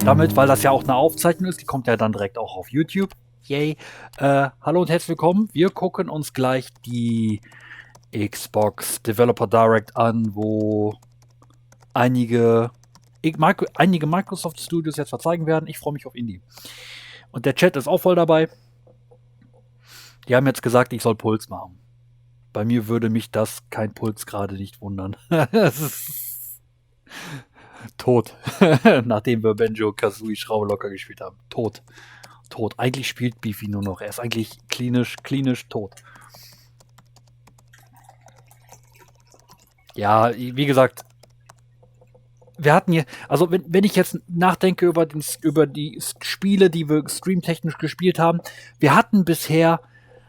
Damit, weil das ja auch eine Aufzeichnung ist, die kommt ja dann direkt auch auf YouTube. Yay. Hallo und herzlich willkommen. Wir gucken uns gleich die Xbox Developer Direct an, wo einige Microsoft Studios jetzt verzeigen werden. Ich freue mich auf Indie. Und der Chat ist auch voll dabei. Die haben jetzt gesagt, ich soll Puls machen. Bei mir würde mich das kein Puls gerade nicht wundern. Das ist tot. Nachdem wir Banjo-Kazooie Schraube locker gespielt haben. Tot. Eigentlich spielt Bifi nur noch. Er ist eigentlich klinisch tot. Ja, wie gesagt, wir hatten hier, also wenn ich jetzt nachdenke über die Spiele, die wir streamtechnisch gespielt haben, wir hatten bisher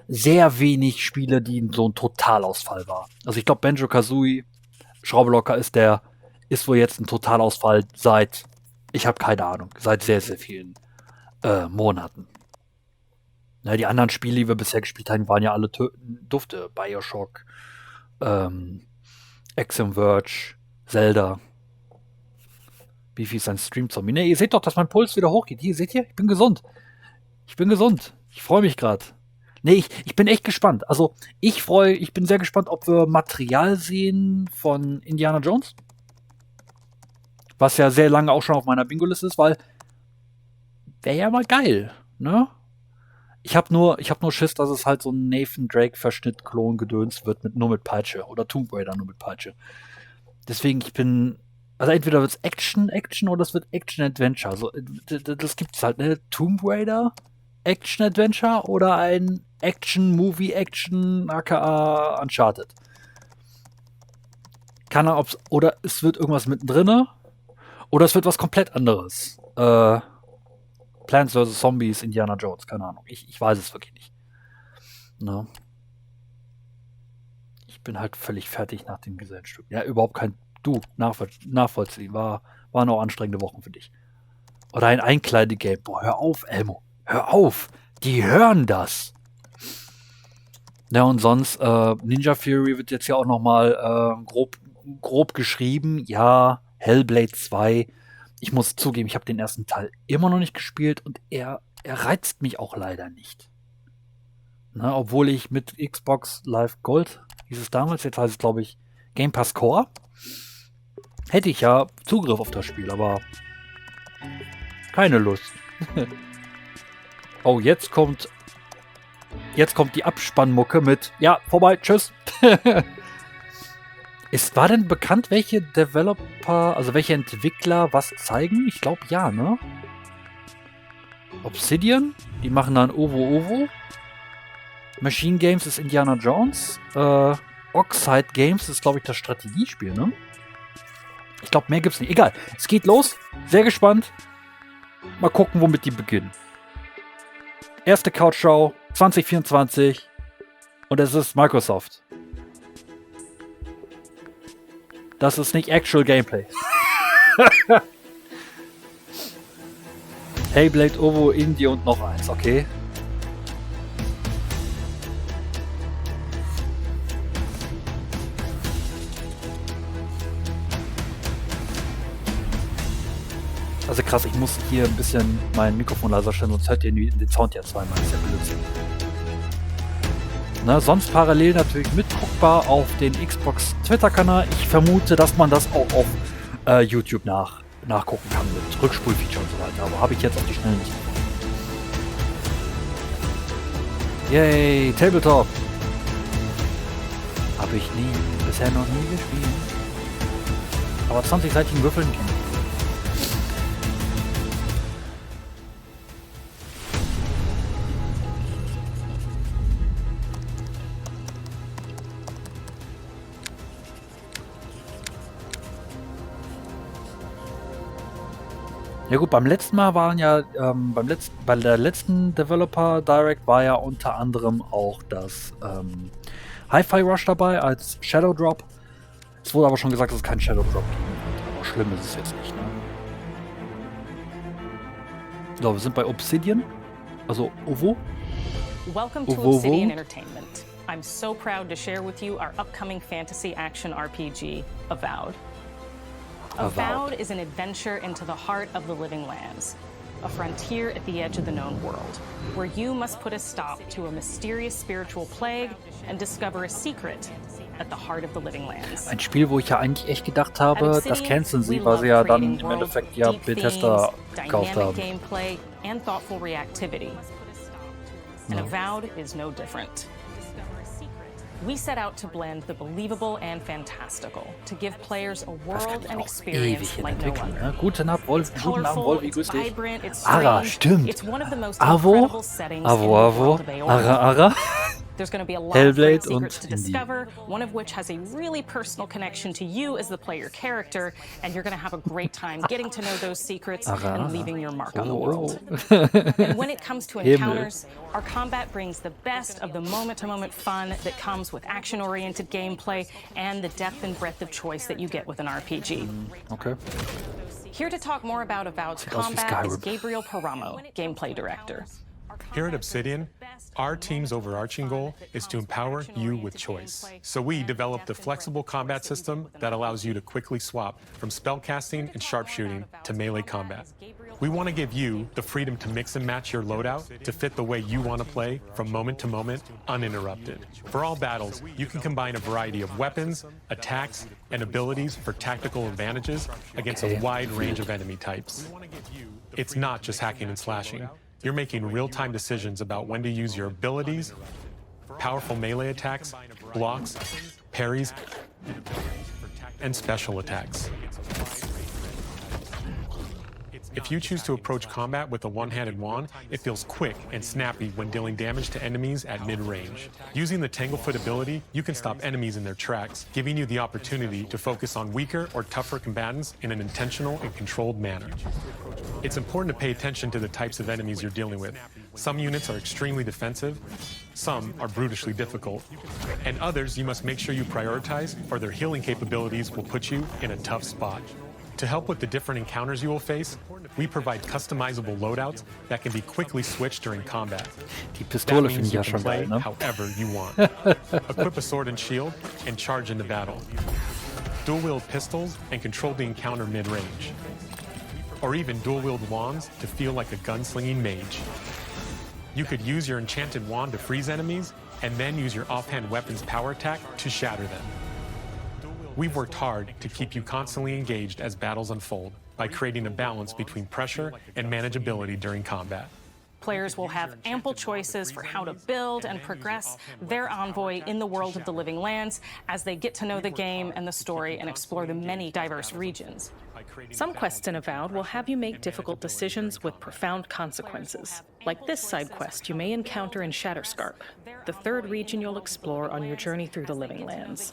sehr wenig Spiele, die so ein Totalausfall war. Also ich glaube, Banjo-Kazooie Schraube locker ist wohl jetzt ein Totalausfall seit, ich habe keine Ahnung, seit sehr, sehr vielen Monaten. Na, die anderen Spiele, die wir bisher gespielt haben, waren ja alle Dufte. Bioshock, Axiom Verge, Zelda. Bifi ist ein Stream-Zombie. Ne, ihr seht doch, dass mein Puls wieder hochgeht. Hier, seht ihr? Ich bin gesund. Ich freue mich gerade. Nee, ich bin echt gespannt. Also, ich bin sehr gespannt, ob wir Material sehen von Indiana Jones. Was ja sehr lange auch schon auf meiner Bingo-Liste ist, weil wäre ja mal geil, ne? Ich hab nur Schiss, dass es halt so ein Nathan Drake-Verschnitt-Klon gedöns wird, nur mit Peitsche. Oder Tomb Raider nur mit Peitsche. Deswegen, also entweder wird es Action oder es wird Action-Adventure. Also, das gibt's halt, ne? Tomb Raider, Action-Adventure oder ein Action-Movie-Action, aka Uncharted. Oder es wird irgendwas mittendrin, oder es wird was komplett anderes. Plants vs. Zombies, Indiana Jones, keine Ahnung. Ich weiß es wirklich nicht. Ne? Ich bin halt völlig fertig nach dem Gesellenstück. Ja, überhaupt kein nachvollziehen. War noch anstrengende Wochen für dich. Oder ein Einkleide-Game. Boah, hör auf, Elmo. Hör auf. Die hören das. Ja, und sonst, Ninja Fury wird jetzt ja auch nochmal grob geschrieben. Ja, Hellblade 2. Ich muss zugeben, ich habe den ersten Teil immer noch nicht gespielt und er reizt mich auch leider nicht. Na, obwohl ich mit Xbox Live Gold, hieß es damals, jetzt heißt es glaube ich Game Pass Core, hätte ich ja Zugriff auf das Spiel, aber keine Lust. Oh, jetzt kommt die Abspannmucke mit, ja, vorbei, tschüss. War denn bekannt, welche Developer, also welche Entwickler was zeigen? Ich glaube ja, ne? Obsidian, die machen dann Ovo. Machine Games ist Indiana Jones. Oxide Games ist, glaube ich, das Strategiespiel, ne? Ich glaube, mehr gibt's nicht. Egal, es geht los. Sehr gespannt. Mal gucken, womit die beginnen. Erste CouchSchau 2024 und es ist Microsoft. Das ist nicht Actual Gameplay. Hellblade, Ovo, Indie und noch eins, okay? Also krass, ich muss hier ein bisschen mein Mikrofon leiser stellen, sonst hört ihr den Sound ja zweimal. Das ist ja Blödsinn. Ne, sonst parallel natürlich mitguckbar auf den Xbox Twitter-Kanal. Ich vermute, dass man das auch auf YouTube nachgucken kann mit Rückspulfeature und so weiter. Aber habe ich jetzt auf die Schnelle nicht. Yay, Tabletop. Habe ich bisher noch nie gespielt. Aber 20-seitigen Würfeln kenne ich. Ja gut, beim letzten Mal waren ja, bei der letzten Developer Direct war ja unter anderem auch das Hi-Fi Rush dabei als Shadow Drop. Es wurde aber schon gesagt, dass es kein Shadow Drop geben wird. Aber schlimm ist es jetzt nicht, ne? So, wir sind bei Obsidian, also Ovo. Welcome to Obsidian Entertainment. I'm so proud to share with you our upcoming fantasy action RPG, Avowed. Avowed is an adventure into the heart of the living lands, a frontier at the edge of the known world, where you must put a stop to a mysterious spiritual plague and discover a secret at the heart of the living lands. Ein Spiel, wo ich ja eigentlich echt gedacht habe, das canceln sie, weil sie ja dann im Endeffekt ja Bethesda gekauft haben. Gameplay and thoughtful reactivity. And Avowed is no different. We set out to blend the believable and fantastical, to give players a world and experience like no other. Guten Abend, Wolfi, grüß dich. Vibrant, it's Ara, strange, stimmt. it's one of the most Avo, incredible settings in the world of AOR. Ara. There's going to be a lot Hellblade of great secrets to und discover, one of which has a really personal connection to you as the player character, and you're going to have a great time getting to know those secrets and leaving your mark on the world. And when it comes to encounters, our combat brings the best of the moment-to-moment fun that comes with action-oriented gameplay and the depth and breadth of choice that you get with an RPG. Okay. Here to talk more about Avowed's combat is Gabriel Paramo, gameplay director. Here at Obsidian, our team's overarching goal is to empower you with choice. So we developed a flexible combat system that allows you to quickly swap from spellcasting and sharpshooting to melee combat. We want to give you the freedom to mix and match your loadout to fit the way you want to play from moment to moment, uninterrupted. For all battles, you can combine a variety of weapons, attacks, and abilities for tactical advantages against a wide range of enemy types. It's not just hacking and slashing. You're making real-time decisions about when to use your abilities, powerful melee attacks, blocks, parries, and special attacks. If you choose to approach combat with a one-handed wand, it feels quick and snappy when dealing damage to enemies at mid-range. Using the Tanglefoot ability, you can stop enemies in their tracks, giving you the opportunity to focus on weaker or tougher combatants in an intentional and controlled manner. It's important to pay attention to the types of enemies you're dealing with. Some units are extremely defensive, some are brutishly difficult, and others you must make sure you prioritize, or their healing capabilities will put you in a tough spot. To help with the different encounters you will face, we provide customizable loadouts that can be quickly switched during combat. Die Pistole finde ich ja schon geil, ne? However you want. Equip a sword and shield and charge into battle. Dual-wield pistols and control the encounter mid-range. Or even dual-wield wands to feel like a gunslinging mage. You could use your enchanted wand to freeze enemies, and then use your offhand weapon's power attack to shatter them. We've worked hard to keep you constantly engaged as battles unfold by creating a balance between pressure and manageability during combat. Players will have ample choices for how to build and progress their envoy in the world of the living lands as they get to know the game and the story and explore the many diverse regions. Some quests in Avowed will have you make difficult decisions with profound consequences, like this side quest you may encounter in Shatterscarp, the third region you'll explore on your journey through the living lands.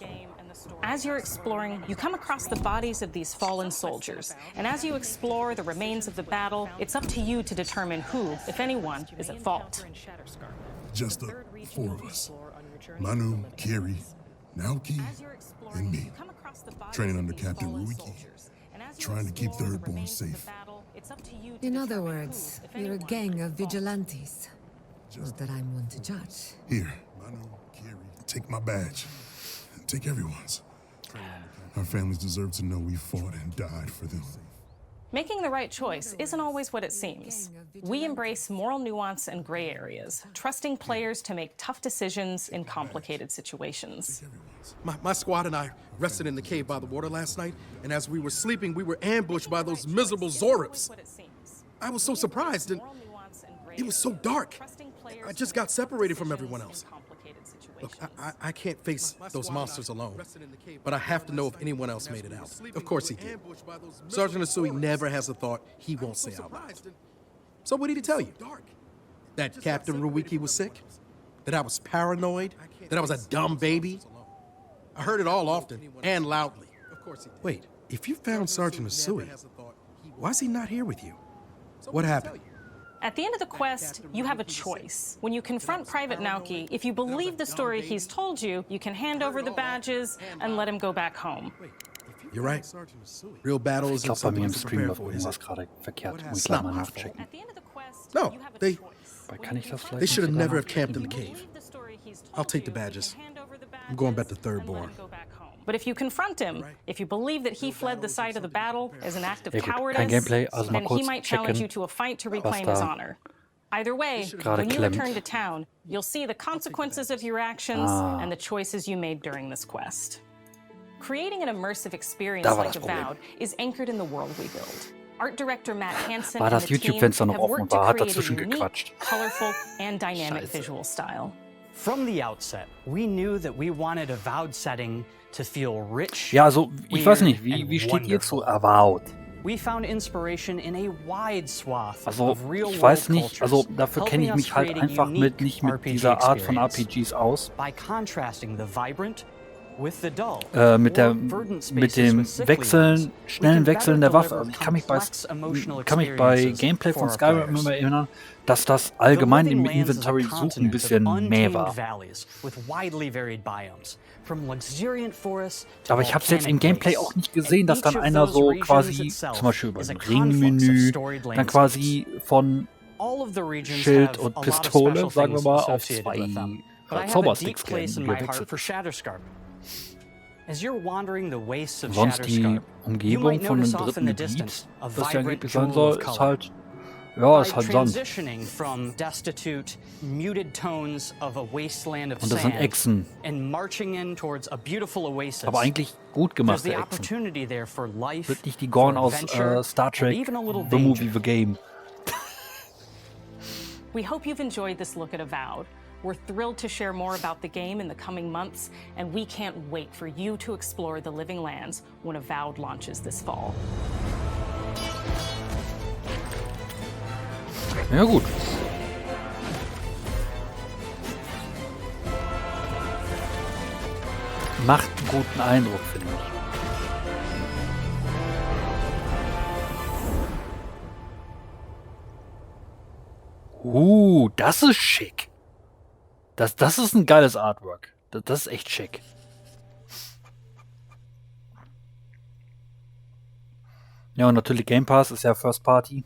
As you're exploring, you come across the bodies of these fallen soldiers, and as you explore the remains of the battle, it's up to you to determine who, if anyone, is at fault. Just the four of us. Manu, Kiri, Naoki, and me. Training under Captain Ruiki. Trying to keep Thirdborn safe. In other words, you're a gang of vigilantes. Not that I'm one to judge. Here, Manu, Kiri, take my badge. Take everyone's. Our families deserve to know we fought and died for them. Making the right choice isn't always what it seems. We embrace moral nuance and gray areas, trusting players to make tough decisions in complicated situations. My squad and I rested in the cave by the water last night, and as we were sleeping, we were ambushed by those miserable Zorips. I was so surprised, and it was so dark. I just got separated from everyone else. Look, I can't face those monsters alone, but I have to know if anyone else made it out. Of course he did. Sergeant Asui never has a thought he won't say out loud. So what did he tell you? That Captain Ruiki was sick? That I was paranoid? That I was a dumb baby? I heard it all often and loudly. Wait, if you found Sergeant Asui, why is he not here with you? What happened? At the end of the quest, you have a choice. When you confront Private Naoki, if you believe the story he's told you, you can hand over the badges and let him go back home. You're right. Real battle Ich isn't glaube, bei mir something im to Stream prepare läuft for, is irgendwas it? gerade verkehrt. Muss ich It's gleich not mal my fault. nachchecken. At the end of the quest, No, you have a they- choice. Weil kann ich das vielleicht They should have nicht sogar never have nachchecken? camped in the cave. The story he's told I'll take the you, you badges. can hand over the I'm going back to badges and let Thirdborn. him go back home. But if you confront him, if you believe that he fled the site of the battle as an act of Ja gut, kein cowardice, Gameplay, also mal then he kurz might challenge you checken, to a fight to was reclaim his da honor. Either way, gerade when you return to klemmt. town, you'll see the consequences of your actions and the choices you made during this quest. Creating an immersive experience Da war like das Problem. Avowed is anchored in the world we build. Art director Matt Hansen War and das the team YouTube-Fenster noch have offen worked und to war, hat create a dazwischen unique, gequatscht. colorful, and dynamic Scheiße. visual style. From the outset, we knew that we wanted Avowed setting to feel rich. Ja, also, ich weiß nicht, weird, wie and steht ihr zu wonderful. Avowed? We found inspiration in a wide swath Also, of real ich world weiß nicht, cultures, also dafür kenne ich helping us mich halt create a einfach unique nicht mit RPG dieser Art von experience. RPGs aus. By contrasting the vibrant with the dull, Mit or verdant mit spaces dem with sickly Wechseln, ones, we schnellen can Wechseln better der Waffe. deliver Also ich kann mich emotional bei experiences Gameplay for von our Skyrim players. immer erinnern, dass das allgemein The im Living Lands is a Inventory suchen ein continent bisschen of mehr untamed war. valleys with widely varied biomes, from luxuriant forests to Aber ich habe es jetzt im volcanic Gameplay lakes. auch nicht gesehen, dass And dann each of einer those so regions quasi, itself zum Beispiel über is a ein confluence of Ringmenü, storied dann landscapes. quasi von All of the regions Schild have und a lot of Pistole, special sagen wir things mal, auf associated zwei with them. But I have a deep Zaubersticks place in my heart gewechselt. for Shatterscarp. As you're wandering the wastes of Sonst die Shatterscarp, you Umgebung might von dem notice off dritten in the Gebiet, distance a das ja vibrant angeblich sein jewel soll, of ist color. halt, ja, ist By halt Sand. transitioning from destitute, muted tones of a wasteland of Und das sind sand Echsen. and marching in towards a beautiful oasis. Aber eigentlich gut There's gemachte the Echsen. opportunity there for life, Wird nicht die Gorn for aus adventure, Star and Trek even a little The Movie danger. The Game. We hope you've enjoyed this look at Avowed. We're thrilled to share more about the game in the coming months, and we can't wait for you to explore the Living Lands when Avowed launches this fall. Ja gut. Macht einen guten Eindruck, finde ich. Das ist schick. Das ist ein geiles Artwork. Das ist echt schick. Ja, und natürlich Game Pass ist ja First Party.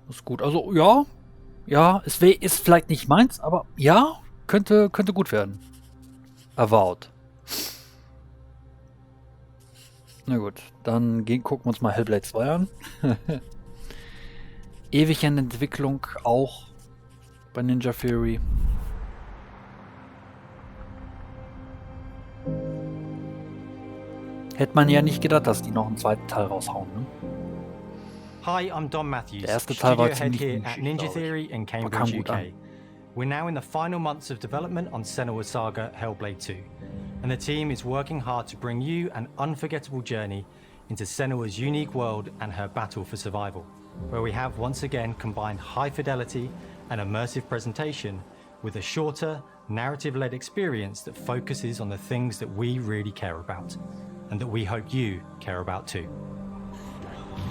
Ist gut. Also, ja, ist vielleicht nicht meins, aber ja, könnte gut werden. Avowed. Na gut, dann gucken wir uns mal Hellblade 2 an. Ewig in Entwicklung, auch bei Ninja Theory. Hätte man ja nicht gedacht, dass die noch einen zweiten Teil raushauen, ne? Hi, I'm Don Matthews, Der erste Teil war studio head ziemlich here nischig, at Ninja glaub ich. Theory in Aber kam Cambridge, gut UK. an. We're now in the final months of development on Senua's saga Hellblade 2, and the team is working hard to bring you an unforgettable journey into Senua's unique world and her battle for survival, where we have once again combined high fidelity and immersive presentation with a shorter, narrative-led experience that focuses on the things that we really care about, and that we hope you care about too.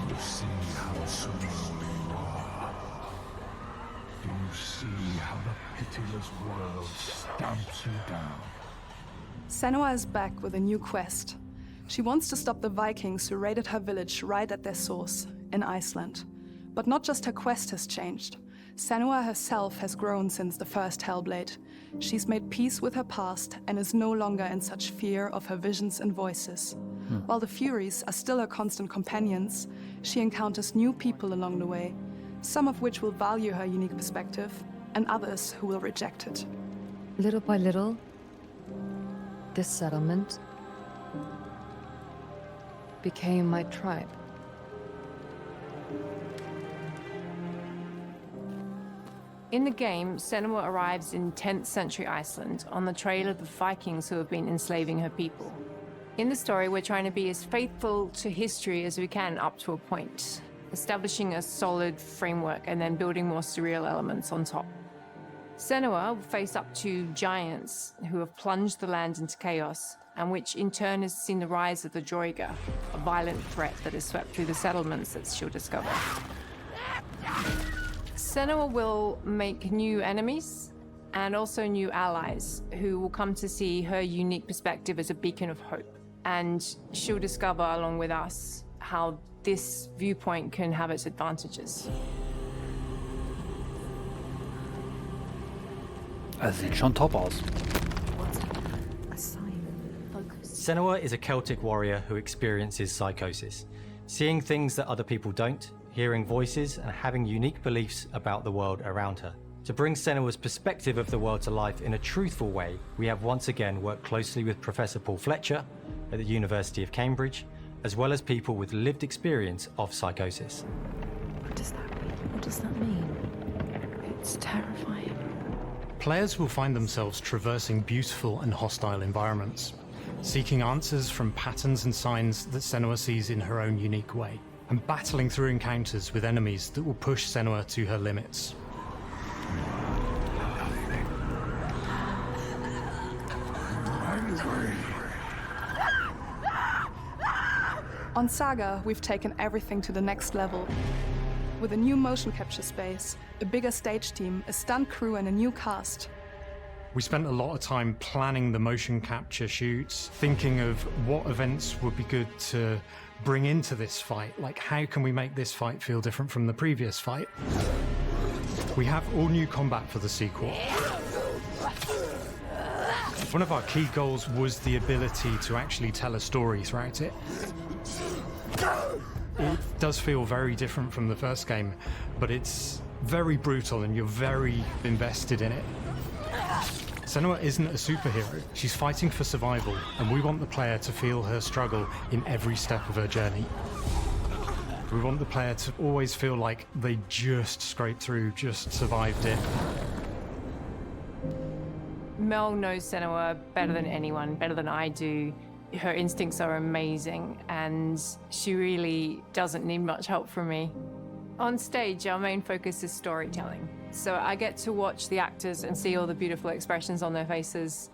You see how surrounding you are. Do you see how the pitiless world stamps you down? Senua is back with a new quest. She wants to stop the Vikings who raided her village right at their source, in Iceland. But not just her quest has changed. Senua herself has grown since the first Hellblade. She's made peace with her past and is no longer in such fear of her visions and voices. While the Furies are still her constant companions, she encounters new people along the way, some of which will value her unique perspective, and others who will reject it. Little by little, this settlement became my tribe. In the game, Senua arrives in 10th century Iceland on the trail of the Vikings who have been enslaving her people. In the story, we're trying to be as faithful to history as we can up to a point, establishing a solid framework and then building more surreal elements on top. Senua will face up to giants who have plunged the land into chaos, and which in turn has seen the rise of the Droiga, a violent threat that has swept through the settlements that she'll discover. Senua will make new enemies and also new allies who will come to see her unique perspective as a beacon of hope. And she'll discover, along with us, how this viewpoint can have its advantages. Also sieht schon top aus. Senua is a Celtic warrior who experiences psychosis, seeing things that other people don't, hearing voices, and having unique beliefs about the world around her. To bring Senua's perspective of the world to life in a truthful way, we have once again worked closely with Professor Paul Fletcher at the University of Cambridge, as well as people with lived experience of psychosis. What does that mean? What does that mean? It's terrifying. Players will find themselves traversing beautiful and hostile environments, seeking answers from patterns and signs that Senua sees in her own unique way, and battling through encounters with enemies that will push Senua to her limits. On Saga, we've taken everything to the next level. With a new motion capture space, a bigger stage team, a stunt crew, and a new cast. We spent a lot of time planning the motion capture shoots, thinking of what events would be good to bring into this fight. Like, how can we make this fight feel different from the previous fight? We have all new combat for the sequel. One of our key goals was the ability to actually tell a story throughout it. It does feel very different from the first game, but it's very brutal and you're very invested in it. Senua isn't a superhero, she's fighting for survival, and we want the player to feel her struggle in every step of her journey. We want the player to always feel like they just scraped through, just survived it. Mel knows Senua better than anyone, better than I do. Her instincts are amazing, and she really doesn't need much help from me. On stage, our main focus is storytelling. So I get to watch the actors and see all the beautiful expressions on their faces.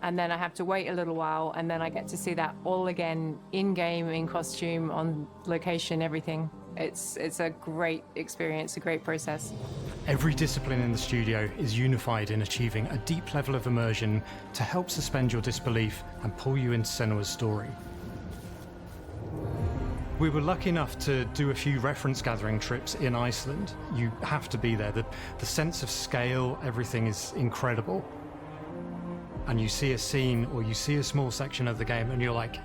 And then I have to wait a little while, and then I get to see that all again, in-game, in costume, on location, everything. It's a great experience, a great process. Every discipline in the studio is unified in achieving a deep level of immersion to help suspend your disbelief and pull you into Senua's story. We were lucky enough to do a few reference gathering trips in Iceland. You have to be there. The sense of scale, everything is incredible. And you see a scene or you see a small section of the game and you're like,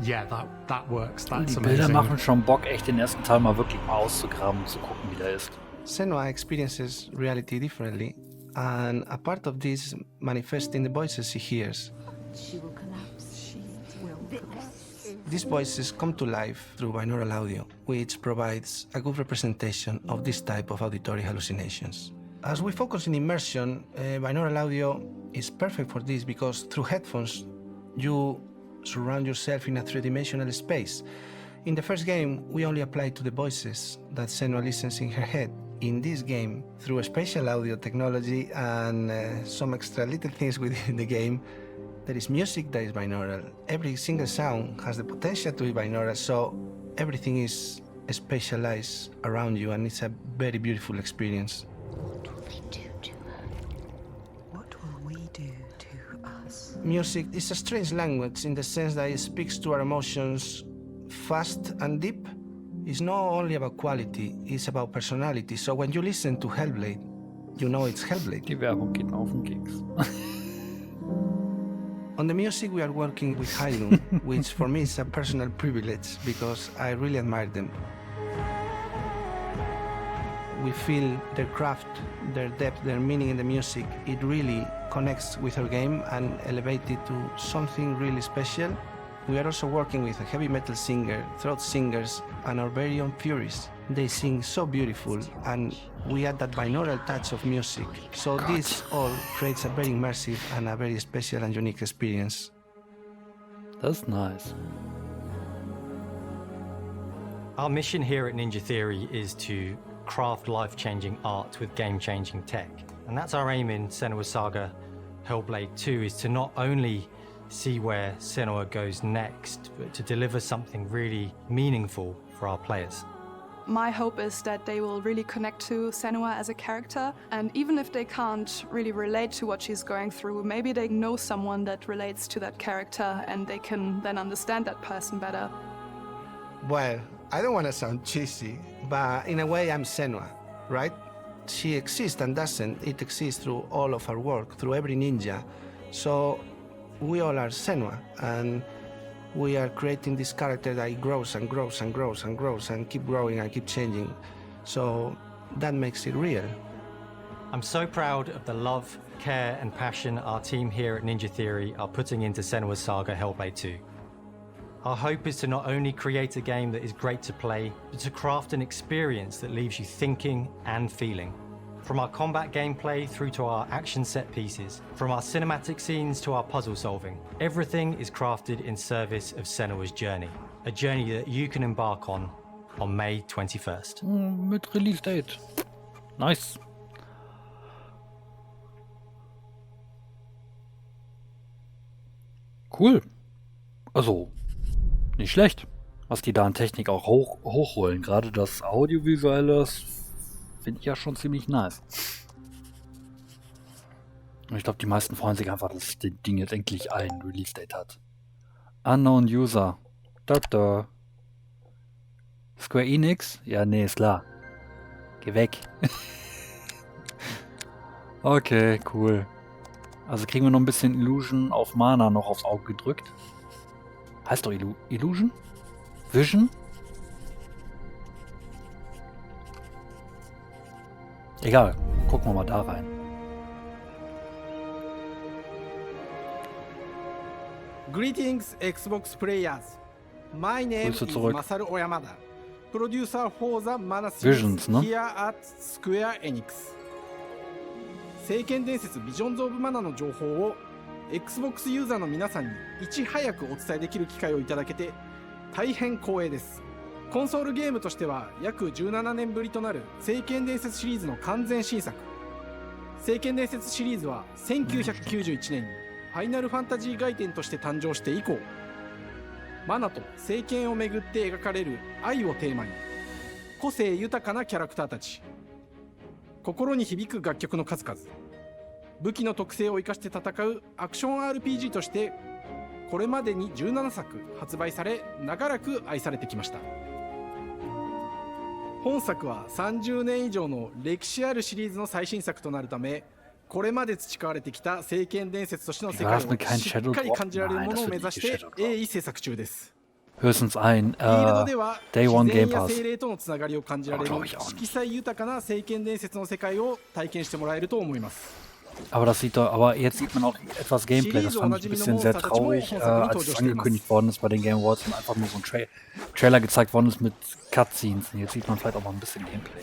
yeah, that works, that's Die Bilder amazing. machen schon Bock, echt den ersten Teil mal wirklich mal auszugraben und zu gucken, wie der ist. Senua experiences reality differently, and a part of this manifests in the voices she hears. She will collapse. She will collapse. These voices come to life through binaural audio, which provides a good representation of this type of auditory hallucinations. As we focus in immersion, binaural audio is perfect for this because through headphones, you surround yourself in a three-dimensional space. In the first game, we only applied to the voices that Senua listens in her head. In this game, through a spatial audio technology and some extra little things within the game, there is music that is binaural. Every single sound has the potential to be binaural, so everything is spatialized around you, and it's a very beautiful experience. What will they do to her? What will we do to us? Music is a strange language in the sense that it speaks to our emotions fast and deep. It's not only about quality, it's about personality. So when you listen to Hellblade, you know it's Hellblade. Die Werbung geht mir auf den Keks. On the music, we are working with Heilung, which for me is a personal privilege because I really admire them. We feel their craft, their depth, their meaning in the music. It really connects with our game and elevates it to something really special. We are also working with a heavy metal singer, throat singers, and our very own Furies. They sing so beautiful, and we add that binaural touch of music. So this all creates a very immersive and a very special and unique experience. That's nice. Our mission here at Ninja Theory is to craft life-changing art with game-changing tech. And that's our aim in Senua's Saga Hellblade 2, is to not only see where Senua goes next, but to deliver something really meaningful for our players. My hope is that they will really connect to Senua as a character, and even if they can't really relate to what she's going through, maybe they know someone that relates to that character and they can then understand that person better. Well, I don't want to sound cheesy, but in a way I'm Senua, right? she exists and doesn't. It exists through all of our work, through every ninja. So we all are Senua, and we are creating this character that grows and grows and grows and grows and keep growing and keep changing. So that makes it real. I'm so proud of the love, care and passion our team here at Ninja Theory are putting into Senua's Saga Hellblade 2. Our hope is to not only create a game that is great to play, but to craft an experience that leaves you thinking and feeling. From our combat gameplay through to our action set pieces, from our cinematic scenes to our puzzle solving, everything is crafted in service of Senua's journey. A journey that you can embark on May 21st. Mit Release Date. Nice. Cool. Also, nicht schlecht, was die da an Technik auch hochholen. Gerade das Audiovisuelle finde ich ja schon ziemlich nice. Und ich glaube, die meisten freuen sich einfach, dass das Ding jetzt endlich ein Release-Date hat. Unknown User. Da. Square Enix? Ja, nee, ist klar. Geh weg. Okay, cool. Also kriegen wir noch ein bisschen Illusion auf Mana noch aufs Auge gedrückt. Heißt doch Illusion? Vision? Egal, gucken wir mal da rein. Greetings, Xbox players. My name is Masaru Oyamada, producer for the Mana series here at Square Enix. 聖剣伝説ビジョンズ・オブ・マナの情報を Xbox ユーザーの皆さんにいち早くお伝えできる機会をいただけて大変光栄です。コンソールゲームとしては約17年ぶりとなる聖剣伝説シリーズの完全新作。聖剣伝説シリーズは1991年にファイナルファンタジー外伝として誕生して以降、マナと聖剣をめぐって描かれる愛をテーマに個性豊かなキャラクターたち、心に響く楽曲の数々、武器の特性を生かして戦うアクション RPG としてこれまでに17作発売され長らく愛されてきました。本作は30年以上の歴史あるシリーズの最新作となるため、これまで培われてきた聖剣伝説としての世界をしっかり感じられるものを目指して鋭意制作中です。Höchstens ein Day One Game Pass. 精霊とのつながりを感じられる色彩豊かな聖剣伝説の世界を体験してもらえると思います。Aber jetzt sieht man auch etwas Gameplay. Das fand ich ein bisschen sehr traurig, als es angekündigt worden ist bei den Game Awards und einfach nur so ein Trailer gezeigt worden ist mit Cutscenes. Und jetzt sieht man vielleicht auch mal ein bisschen Gameplay.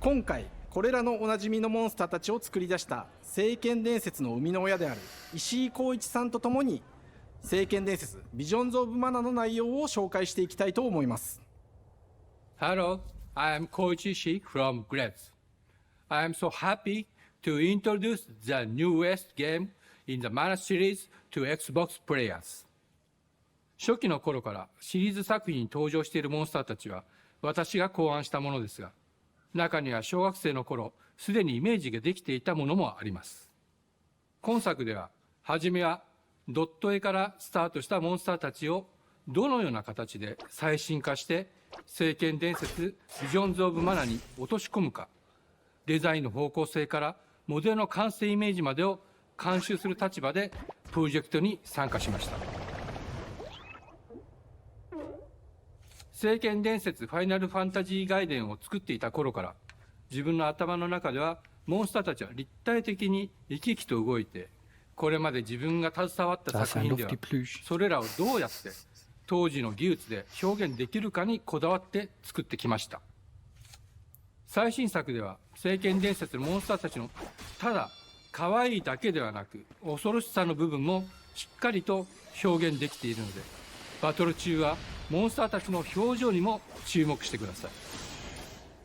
今回これらのおなじみのモンスターたちを作り出した聖剣伝説の生みの親である石井浩一さんとともに聖剣伝説ビジョンズ・オブ・マナの内容を紹介していきたいと思います。 Hello, I am Koichi Ishii from Grez.I am so happy to introduce the newest game in the Mana series to Xbox players. 初期の頃からシリーズ作品に登場しているモンスターたちは私が考案したものですが、中には小学生の頃すでにイメージができていたものもあります。今作では初めはドット絵からスタートしたモンスターたちをどのような形で最新化して聖剣伝説ビジョンズ・オブ・マナに落とし込むか、デザインの方向性からモデルの完成イメージまでを監修する立場でプロジェクトに参加しました。聖剣伝説ファイナルファンタジー外伝を作っていた頃から自分の頭の中ではモンスターたちは立体的に生き生きと動いて、これまで自分が携わった作品ではそれらをどうやって当時の技術で表現できるかにこだわって作ってきました。最新作では聖剣伝説のモンスターたちのただ可愛いだけではなく恐ろしさの部分もしっかりと表現できているので、バトル中はモンスターたちの表情にも注目してください。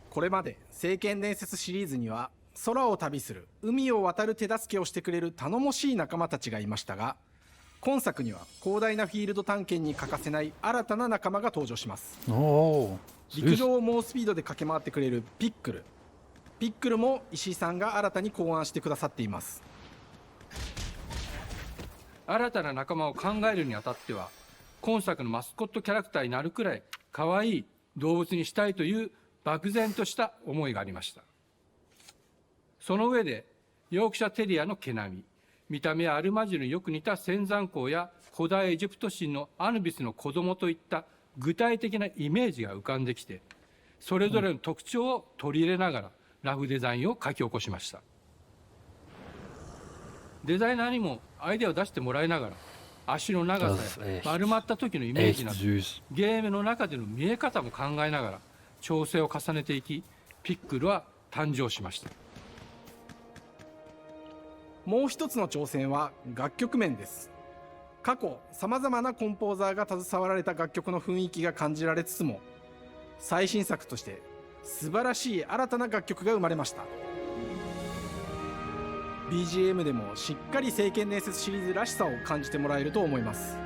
これまで聖剣伝説シリーズには空を旅する海を渡る手助けをしてくれる頼もしい仲間たちがいましたが、今作には広大なフィールド探検に欠かせない新たな仲間が登場します。陸上を猛スピードで駆け回ってくれるピックルも石井さんが新たに考案してくださっています。新たな仲間を考えるにあたっては、今作のマスコットキャラクターになるくらい可愛い動物にしたいという漠然とした思いがありました。その上で、ヨークシャテリアの毛並み、見た目はアルマジルによく似た仙山港や古代エジプト神のアヌビスの子供といった具体的なイメージが浮かんできて、それぞれの特徴を取り入れながらラフデザインを書き起こしました。デザイナーにもアイデアを出してもらいながら、足の長さや丸まった時のイメージなど、ゲームの中での見え方も考えながら調整を重ねていき、ピックルは誕生しました。もう一つの挑戦は楽曲面です。過去さまざまなコンポーザーが携わられた楽曲の雰囲気が感じられつつも、最新作として素晴らしい新たな楽曲が生まれました。 BGM でもしっかり聖剣伝説シリーズらしさを感じてもらえると思います。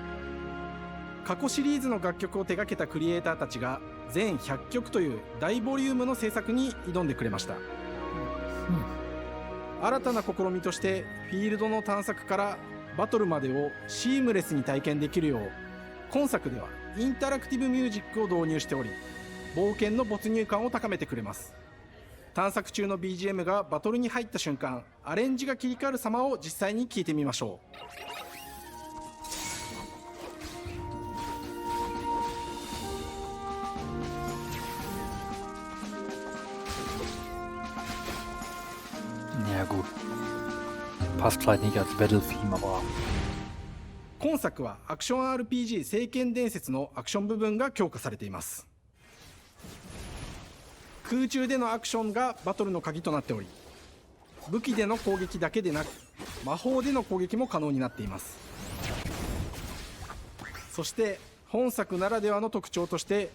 過去シリーズの楽曲を手掛けたクリエイターたちが全100曲という大ボリュームの制作に挑んでくれました。新たな試みとしてフィールドの探索からバトルまでをシームレスに体験できるよう、今作ではインタラクティブミュージックを導入しており、冒険の没入感を高めてくれます。探索中の BGM がバトルに入った瞬間、アレンジが切り替わる様を実際に聞いてみましょう。Ja gut. Passt vielleicht nicht als Battle-Theme, aber... 今作はアクション RPG 聖剣伝説のアクション部分が強化されています。空中でのアクションがバトルの鍵となっており、武器での攻撃だけでなく魔法での攻撃も可能になっています。そして本作ならではの特徴として、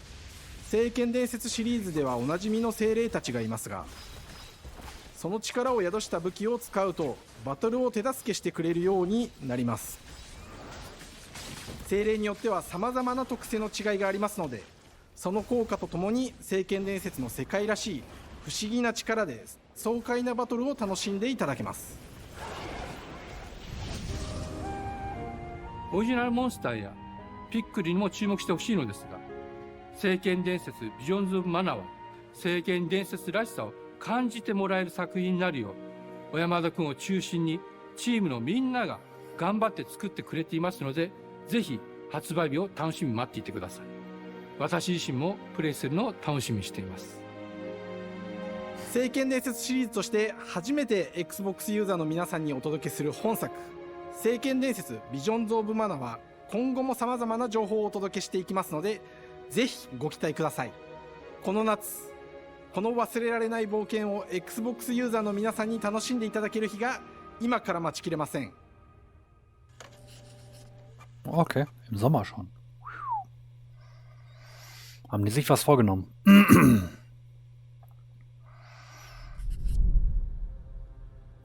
聖剣伝説シリーズではおなじみの精霊たちがいますが、その力を宿した武器を使うとバトルを手助けしてくれるようになります。精霊によっては様々な特性の違いがありますので、その効果とともに聖剣伝説の世界らしい不思議な力で爽快なバトルを楽しんでいただけます。オリジナルモンスターやピックリにも注目してほしいのですが、聖剣伝説ビジョンズ・オブ・マナーは聖剣伝説らしさを感じてもらえる作品になるよう、小山田君を中心にチームのみんなが頑張って作ってくれていますので、ぜひ発売日を楽しみに待っていてください。私自身もプレイするのを楽しみにしています。聖剣伝説シリーズとして初めて Xbox ユーザーの皆さんにお届けする本作、聖剣伝説ビジョンズ・オブ・マナは今後も様々な情報をお届けしていきますので、ぜひご期待ください。この夏、この忘れられない冒険を Xbox ユーザーの皆さんに楽しんでいただける日が今から待ちきれません。Okay, im Sommer schon. Haben die sich was vorgenommen?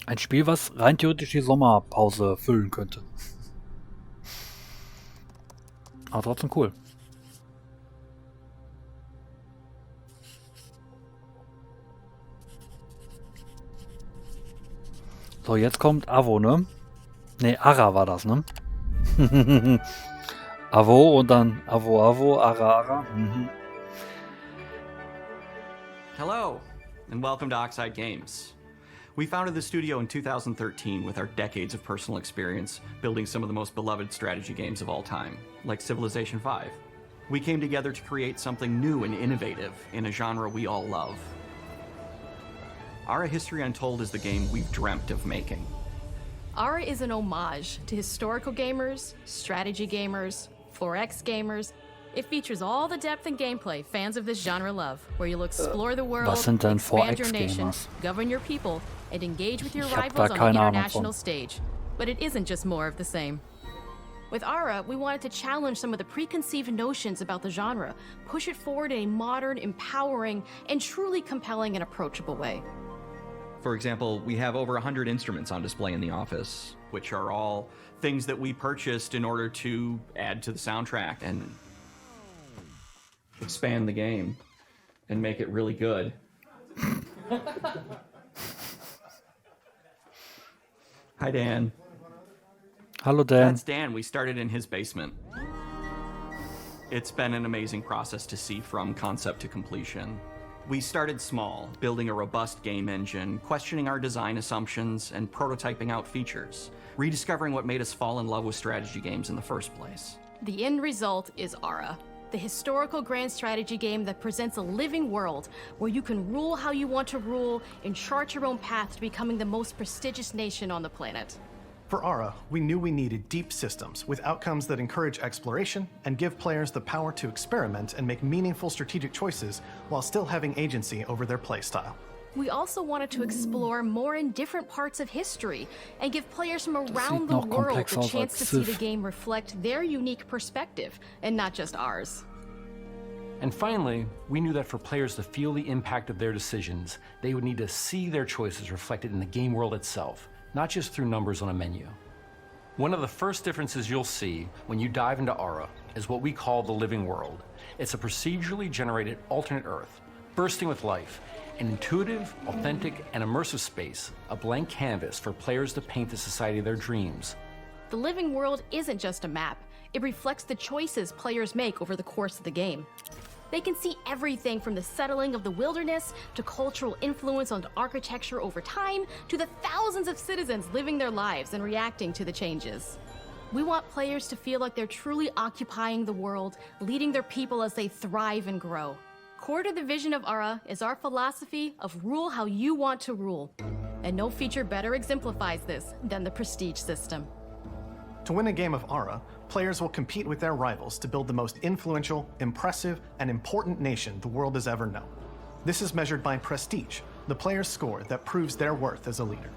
Ein Spiel, was rein theoretisch die Sommerpause füllen könnte. Aber trotzdem cool. So, jetzt kommt Avo, ne? Ne, Ara war das, ne? Avo und dann Avo, Ara. Mhm. Hello, and welcome to Oxide Games. We founded the studio in 2013 with our decades of personal experience building some of the most beloved strategy games of all time, like Civilization V. We came together to create something new and innovative in a genre we all love. Ara History Untold is the game we've dreamt of making. Ara is an homage to historical gamers, strategy gamers, 4X gamers. It features all the depth and gameplay fans of this genre love, where you'll explore the world, expand your nation, govern your people, and engage with your rivals on the international stage. But it isn't just more of the same. With Ara, we wanted to challenge some of the preconceived notions about the genre, push it forward in a modern, empowering, and truly compelling and approachable way. For example, we have over 100 instruments on display in the office, which are all things that we purchased in order to add to the soundtrack and expand the game and make it really good. Hi, Dan. Hello, Dan. That's Dan. We started in his basement. It's been an amazing process to see from concept to completion. We started small, building a robust game engine, questioning our design assumptions, and prototyping out features, rediscovering what made us fall in love with strategy games in the first place. The end result is Ara, the historical grand strategy game that presents a living world where you can rule how you want to rule and chart your own path to becoming the most prestigious nation on the planet. For Ara, we knew we needed deep systems with outcomes that encourage exploration and give players the power to experiment and make meaningful strategic choices while still having agency over their playstyle. We also wanted to explore more in different parts of history and give players from around the world the chance to see the game reflect their unique perspective and not just ours. And finally, we knew that for players to feel the impact of their decisions, they would need to see their choices reflected in the game world itself, not just through numbers on a menu. One of the first differences you'll see when you dive into Ara is what we call the living world. It's a procedurally generated alternate Earth, bursting with life, an intuitive, authentic, and immersive space, a blank canvas for players to paint the society of their dreams. The living world isn't just a map. It reflects the choices players make over the course of the game. They can see everything from the settling of the wilderness to cultural influence on architecture over time to the thousands of citizens living their lives and reacting to the changes. We want players to feel like they're truly occupying the world, leading their people as they thrive and grow. Core to the vision of Ara is our philosophy of rule how you want to rule. And no feature better exemplifies this than the prestige system. To win a game of Ara, players will compete with their rivals to build the most influential, impressive, and important nation the world has ever known. This is measured by prestige, the player's score that proves their worth as a leader.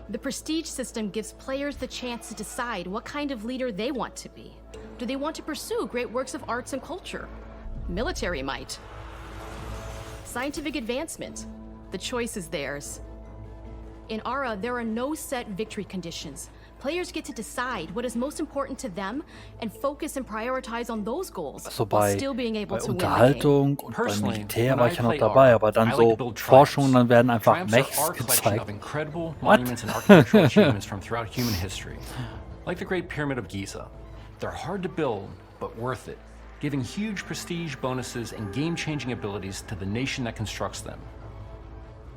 The prestige system gives players the chance to decide what kind of leader they want to be. Do they want to pursue great works of arts and culture? Military might? Scientific advancement? The choice is theirs. In Ara, there are no set victory conditions. Players get to decide what is most important to them and focus and prioritize on those goals while still being able to win the Unterhaltung und beim Militär war ich ja noch dabei, aber dann so Forschungen, dann werden einfach Mechs gezeigt. Monuments and architectural achievements from throughout human history. Like the Great Pyramid of Giza. They're hard to build, but worth it, giving huge prestige bonuses and game-changing abilities to the nation that constructs them.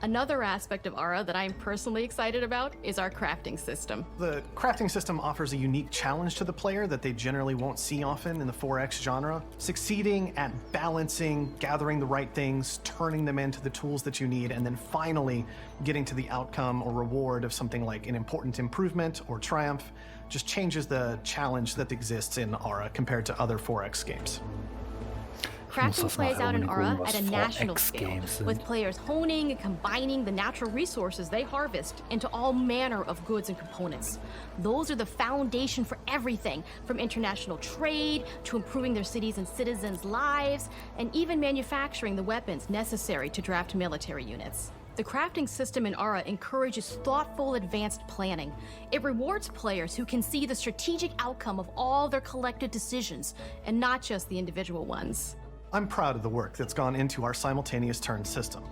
Another aspect of Ara that I'm personally excited about is our crafting system. The crafting system offers a unique challenge to the player that they generally won't see often in the 4X genre. Succeeding at balancing, gathering the right things, turning them into the tools that you need, and then finally getting to the outcome or reward of something like an important improvement or triumph just changes the challenge that exists in Ara compared to other 4X games. Crafting plays out in Ara at a national scale, with players honing and combining the natural resources they harvest into all manner of goods and components. Those are the foundation for everything, from international trade to improving their cities and citizens' lives, and even manufacturing the weapons necessary to draft military units. The crafting system in Ara encourages thoughtful, advanced planning. It rewards players who can see the strategic outcome of all their collective decisions, and not just the individual ones. I'm proud of the work that's gone into our simultaneous turn system.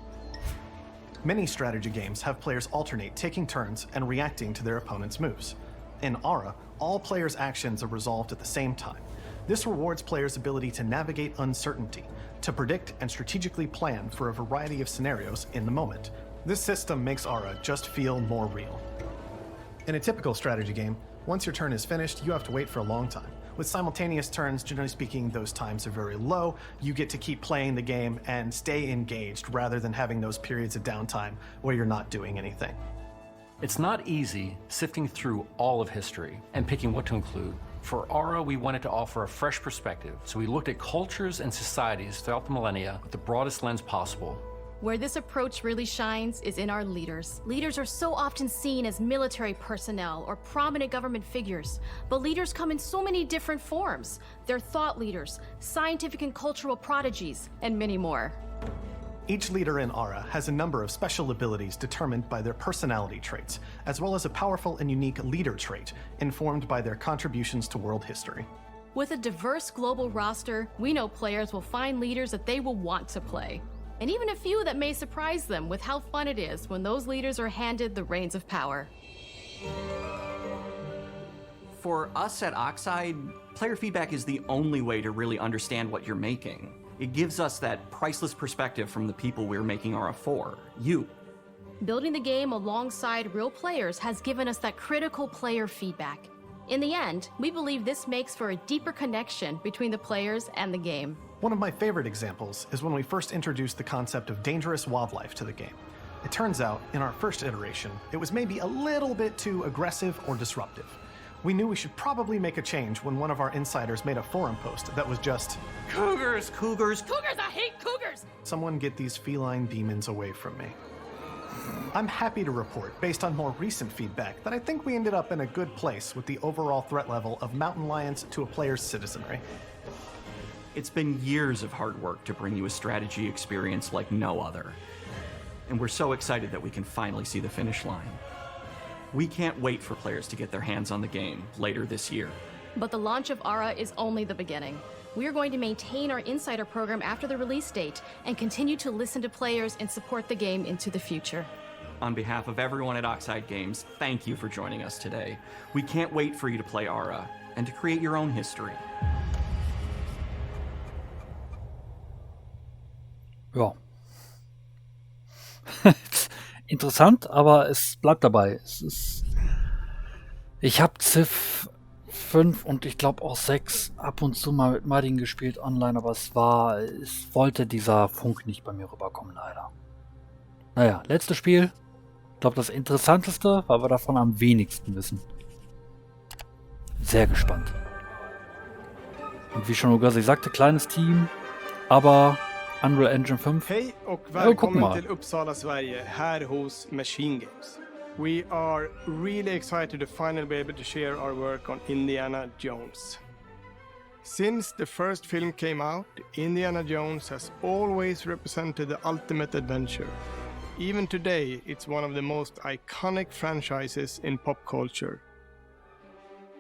Many strategy games have players alternate taking turns and reacting to their opponent's moves. In Ara, all players' actions are resolved at the same time. This rewards players' ability to navigate uncertainty, to predict and strategically plan for a variety of scenarios in the moment. This system makes Ara just feel more real. In a typical strategy game, once your turn is finished, you have to wait for a long time. With simultaneous turns, generally speaking, those times are very low. You get to keep playing the game and stay engaged rather than having those periods of downtime where you're not doing anything. It's not easy sifting through all of history and picking what to include. For Ara, we wanted to offer a fresh perspective, so we looked at cultures and societies throughout the millennia with the broadest lens possible. Where this approach really shines is in our leaders. Leaders are so often seen as military personnel or prominent government figures, but leaders come in so many different forms. They're thought leaders, scientific and cultural prodigies, and many more. Each leader in Ara has a number of special abilities determined by their personality traits, as well as a powerful and unique leader trait informed by their contributions to world history. With a diverse global roster, we know players will find leaders that they will want to play. And even a few that may surprise them with how fun it is when those leaders are handed the reins of power. For us at Oxide, player feedback is the only way to really understand what you're making. It gives us that priceless perspective from the people we're making Aura for, you. Building the game alongside real players has given us that critical player feedback. In the end, we believe this makes for a deeper connection between the players and the game. One of my favorite examples is when we first introduced the concept of dangerous wildlife to the game. It turns out, in our first iteration, it was maybe a little bit too aggressive or disruptive. We knew we should probably make a change when one of our insiders made a forum post that was just, "Cougars, cougars, Cougars, I hate cougars! Someone get these feline demons away from me." I'm happy to report, based on more recent feedback, that I think we ended up in a good place with the overall threat level of mountain lions to a player's citizenry. It's been years of hard work to bring you a strategy experience like no other. And we're so excited that we can finally see the finish line. We can't wait for players to get their hands on the game later this year. But the launch of Aura is only the beginning. We are going to maintain our insider program after the release date and continue to listen to players and support the game into the future. On behalf of everyone at Oxide Games, thank you for joining us today. We can't wait for you to play Aura and to create your own history. Ja. Interessant, aber es bleibt dabei. Ich habe Civ 5 und ich glaube auch 6 ab und zu mal mit Martin gespielt online, aber es wollte dieser Funk nicht bei mir rüberkommen, leider. Naja, letztes Spiel. Ich glaube das interessanteste, weil wir davon am wenigsten wissen. Sehr gespannt. Und wie schon Ogasi sagte, kleines Team, aber Unreal Engine 5. Hej och välkommen till Uppsala, Sverige, här hos Machine Games. We are really excited to finally be able to share our work on Indiana Jones. Since the first film came out, Indiana Jones has always represented the ultimate adventure. Even today, it's one of the most iconic franchises in pop culture.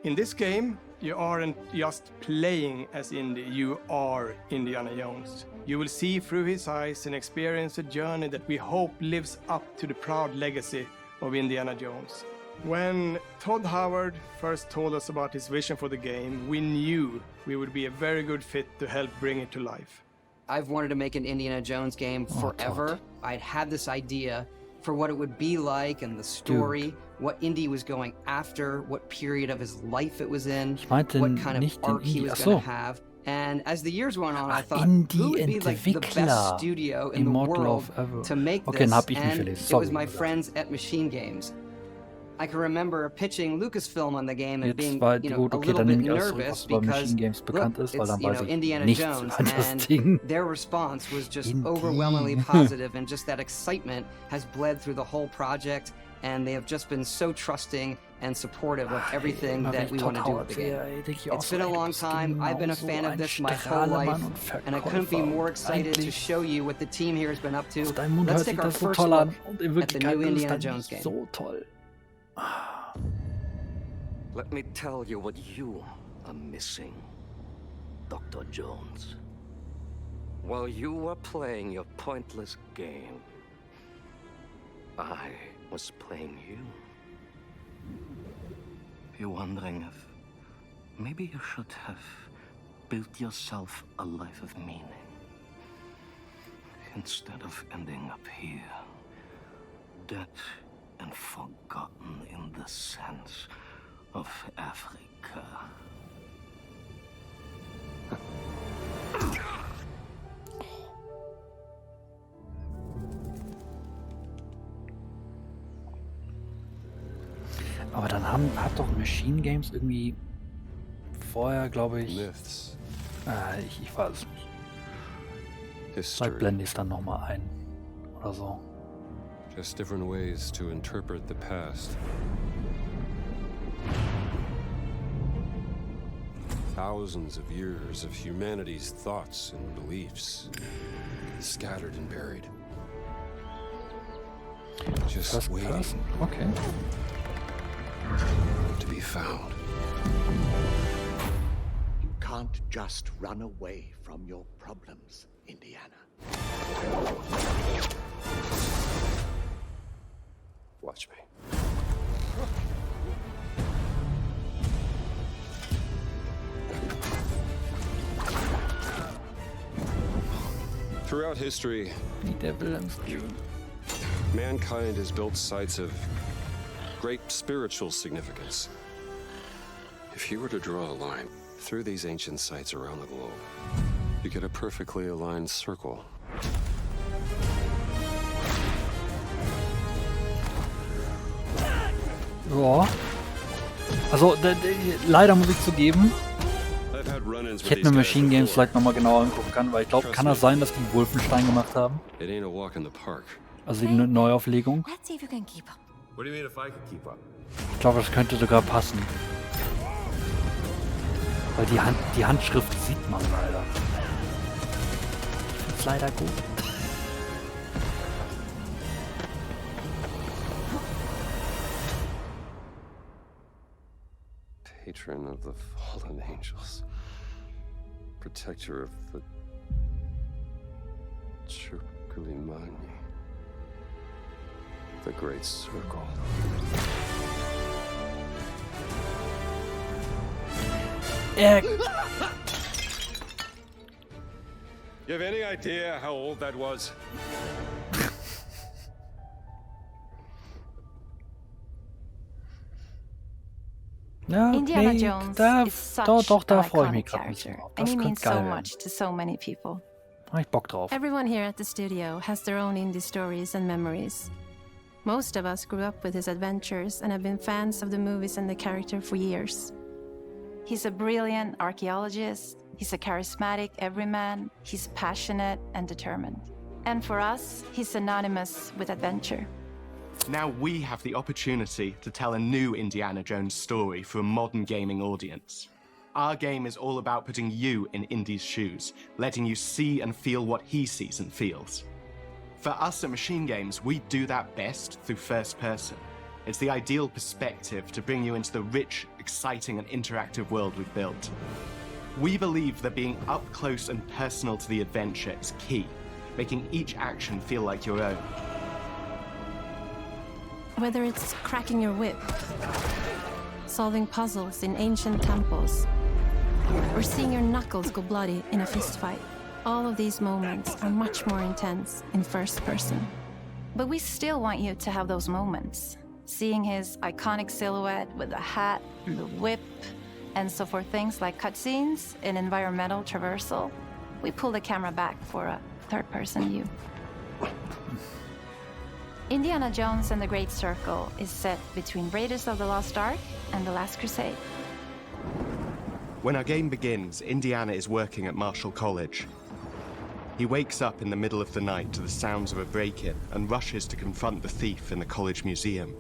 In this game, you aren't just playing as Indy, you are Indiana Jones. You will see through his eyes and experience a journey that we hope lives up to the proud legacy of Indiana Jones. When Todd Howard first told us about his vision for the game, we knew we would be a very good fit to help bring it to life. I've wanted to make an Indiana Jones game forever. I'd had this idea for what it would be like and the story, what Indy was going after, what period of his life it was in, what kind of arc he was going to have. And as the years went on, I thought, who would be like the best studio in the world to make this? And it was my friends at Machine Games. I can remember pitching Lucasfilm on the game and being, a little bit nervous because, look, it's, Indiana Jones, and their response was just overwhelmingly positive, and just that excitement has bled through the whole project, and they have just been so trusting and supportive of everything that we want to do with the game. It's been a long time. I've been a fan of this my whole life, and I couldn't be more excited to show you what the team here has been up to. Let's take our first look at the new Indiana Jones game. Let me tell you what you are missing, Dr. Jones. While you were playing your pointless game, I was playing you. You're wondering if maybe you should have built yourself a life of meaning instead of ending up here, dead and forgotten in the sense of Africa. Aber dann hat doch Machine Games irgendwie vorher, glaube ich, ich weiß es nicht. Vielleicht blende ich es dann nochmal ein oder so. Just different ways to interpret the past. Thousands of years of humanity's thoughts and beliefs, scattered and buried. Just waiting. Okay. To be found. You can't just run away from your problems, Indiana. Watch me. Throughout history, mankind has built sites of great spiritual significance. If you were to draw a line through these ancient sites around the globe, you get a perfectly aligned circle. Ja. Also, leider muss ich zugeben, ich hätte mir Machine Games vielleicht nochmal genauer angucken können, weil ich glaube, kann das sein, dass die Wolfenstein gemacht haben? Also die Neuauflegung. Ich glaube, das könnte sogar passen. Weil die Handschrift sieht man leider. Ich finde es leider gut. Patron of the fallen angels, protector of the Chukulimani, the Great Circle. You have any idea how old that was? Ja, okay. Indiana Jones is such da freue ich mich iconic gerade ein bisschen character, drauf. and Das he könnte means so geil werden. much to so many people. Hab ich Bock drauf. Everyone here at the studio has their own indie stories and memories. Most of us grew up with his adventures and have been fans of the movies and the character for years. He's a brilliant archaeologist, he's a charismatic everyman, he's passionate and determined. And for us, he's synonymous with adventure. Now we have the opportunity to tell a new Indiana Jones story for a modern gaming audience. Our game is all about putting you in Indy's shoes, letting you see and feel what he sees and feels. For us at Machine Games, we do that best through first person. It's the ideal perspective to bring you into the rich, exciting and interactive world we've built. We believe that being up close and personal to the adventure is key, making each action feel like your own. Whether it's cracking your whip, solving puzzles in ancient temples, or seeing your knuckles go bloody in a fistfight, all of these moments are much more intense in first person. But we still want you to have those moments. Seeing his iconic silhouette with the hat, the whip, and so for things like cutscenes and environmental traversal, we pull the camera back for a third-person view. Indiana Jones and the Great Circle is set between Raiders of the Lost Ark and The Last Crusade. When our game begins, Indiana is working at Marshall College. He wakes up in the middle of the night to the sounds of a break-in and rushes to confront the thief in the college museum.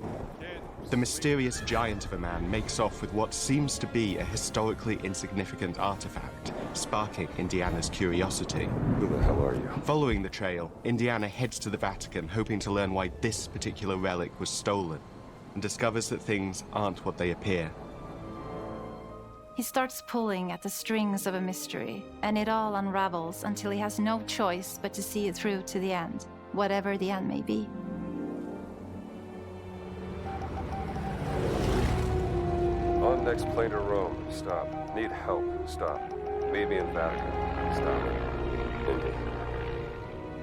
The mysterious giant of a man makes off with what seems to be a historically insignificant artifact, sparking Indiana's curiosity. Who the hell are you? Following the trail, Indiana heads to the Vatican, hoping to learn why this particular relic was stolen, and discovers that things aren't what they appear. He starts pulling at the strings of a mystery, and it all unravels until he has no choice but to see it through to the end, whatever the end may be. On next plane to Rome. Stop. Need help. Stop. Meet me in Vatican. Stop. Indy.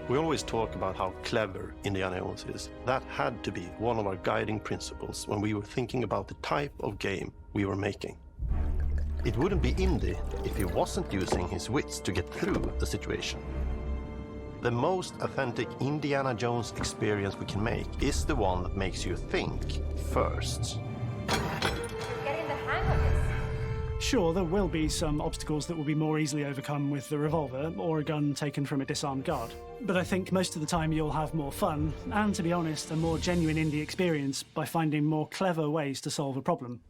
We always talk about how clever Indiana Jones is. That had to be one of our guiding principles when we were thinking about the type of game we were making. It wouldn't be Indy if he wasn't using his wits to get through the situation. The most authentic Indiana Jones experience we can make is the one that makes you think first. Sure, there will be some obstacles that will be more easily overcome with the revolver or a gun taken from a disarmed guard. But I think most of the time you'll have more fun, and to be honest, a more genuine indie experience by finding more clever ways to solve a problem.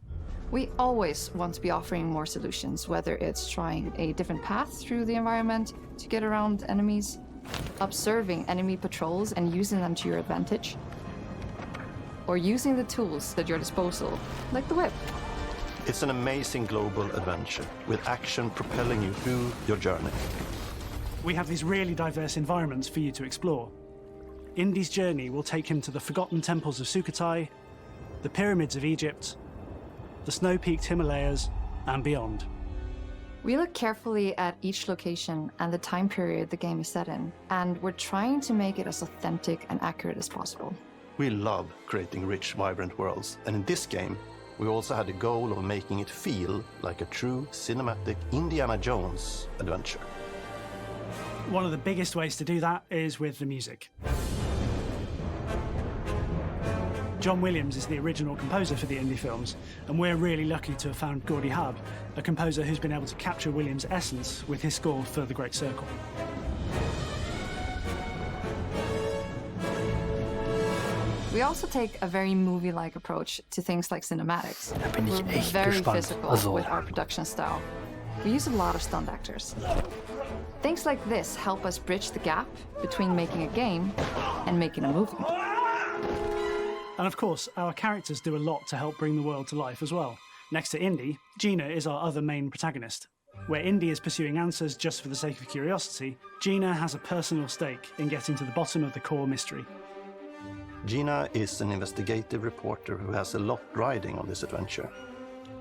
We always want to be offering more solutions, whether it's trying a different path through the environment to get around enemies, observing enemy patrols and using them to your advantage, or using the tools at your disposal, like the whip. It's an amazing global adventure, with action propelling you through your journey. We have these really diverse environments for you to explore. Indy's journey will take him to the forgotten temples of Sukhothai, the pyramids of Egypt, the snow-peaked Himalayas, and beyond. We look carefully at each location and the time period the game is set in, and we're trying to make it as authentic and accurate as possible. We love creating rich, vibrant worlds, and in this game, we also had the goal of making it feel like a true cinematic Indiana Jones adventure. One of the biggest ways to do that is with the music. John Williams is the original composer for the indie films, and we're really lucky to have found Gordy Hub, a composer who's been able to capture Williams' essence with his score for The Great Circle. We also take a very movie-like approach to things like cinematics. Da bin ich We're echt very gespannt. physical with our production style. We use a lot of stunt actors. Things like this help us bridge the gap between making a game and making a movie. And of course, our characters do a lot to help bring the world to life as well. Next to Indy, Gina is our other main protagonist. Where Indy is pursuing answers just for the sake of curiosity, Gina has a personal stake in getting to the bottom of the core mystery. Gina is an investigative reporter who has a lot riding on this adventure.